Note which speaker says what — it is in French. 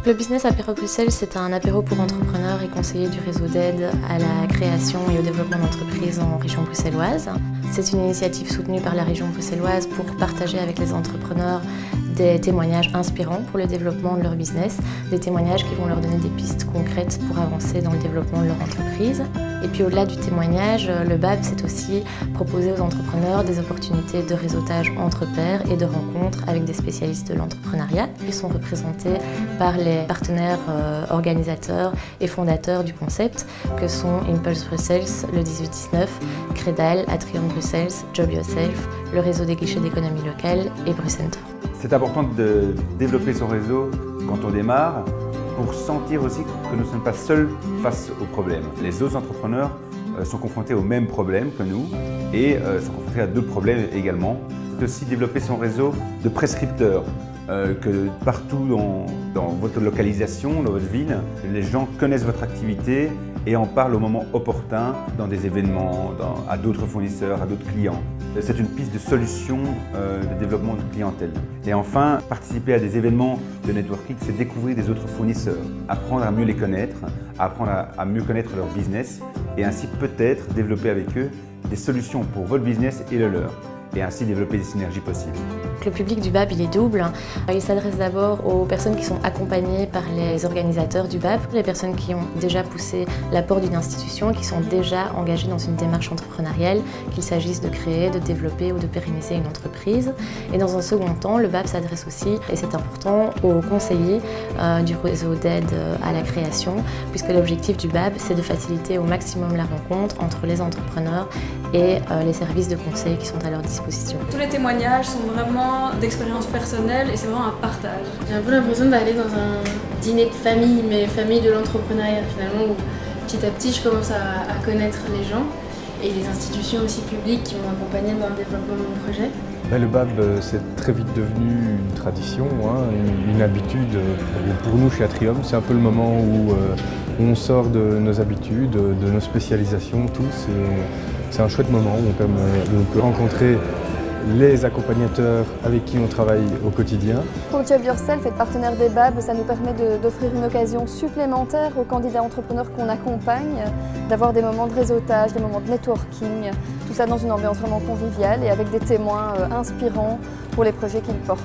Speaker 1: Le Business Apéro Bruxelles, c'est un apéro pour entrepreneurs et conseillers du réseau d'aide à la création et au développement d'entreprises en région bruxelloise. C'est une initiative soutenue par la région bruxelloise pour partager avec les entrepreneurs des témoignages inspirants pour le développement de leur business, des témoignages qui vont leur donner des pistes concrètes pour avancer dans le développement de leur entreprise. Et puis au-delà du témoignage, le BAB, c'est aussi proposer aux entrepreneurs des opportunités de réseautage entre pairs et de rencontres avec des spécialistes de l'entrepreneuriat. Ils sont représentés par les partenaires organisateurs et fondateurs du concept que sont Impulse Bruxelles, le 18-19, Credal, Atrium Bruxelles, Job Yourself, le réseau des guichets d'économie locale et Brucenter.
Speaker 2: C'est important de développer son réseau quand on démarre pour sentir aussi que nous ne sommes pas seuls face aux problèmes. Les autres entrepreneurs sont confrontés aux mêmes problèmes que nous et sont confrontés à d'autres problèmes également. C'est aussi développer son réseau de prescripteurs, que partout dans votre localisation, dans votre ville, les gens connaissent votre activité et en parlent au moment opportun dans des événements, à d'autres fournisseurs, à d'autres clients. C'est une piste de solution de développement de clientèle. Et enfin, participer à des événements de networking, c'est découvrir des autres fournisseurs, apprendre à mieux les connaître, apprendre à mieux connaître leur business et ainsi peut-être développer avec eux des solutions pour votre business et le leur. Et ainsi développer des synergies possibles.
Speaker 1: Le public du BAB, il est double. Il s'adresse d'abord aux personnes qui sont accompagnées par les organisateurs du BAB, les personnes qui ont déjà poussé l'apport d'une institution, qui sont déjà engagées dans une démarche entrepreneuriale, qu'il s'agisse de créer, de développer ou de pérenniser une entreprise. Et dans un second temps, le BAB s'adresse aussi, et c'est important, aux conseillers du réseau d'aide à la création, puisque l'objectif du BAB, c'est de faciliter au maximum la rencontre entre les entrepreneurs et les services de conseil qui sont à leur disposition.
Speaker 3: Tous les témoignages sont vraiment d'expériences personnelles et c'est vraiment un partage.
Speaker 4: J'ai un peu l'impression d'aller dans un dîner de famille, mais famille de l'entrepreneuriat finalement, où petit à petit je commence à connaître les gens et les institutions aussi publiques qui m'ont accompagné dans le développement de mon projet.
Speaker 5: Le BAB, c'est très vite devenu une tradition, une habitude. Pour nous, chez Atrium, c'est un peu le moment où on sort de nos habitudes, de nos spécialisations tous. C'est un chouette moment où on peut rencontrer les accompagnateurs avec qui on travaille au quotidien.
Speaker 6: Pour Job Yourself, être partenaire des BAB, ça nous permet d'offrir une occasion supplémentaire aux candidats entrepreneurs qu'on accompagne, d'avoir des moments de réseautage, des moments de networking, tout ça dans une ambiance vraiment conviviale et avec des témoins inspirants pour les projets qu'ils portent.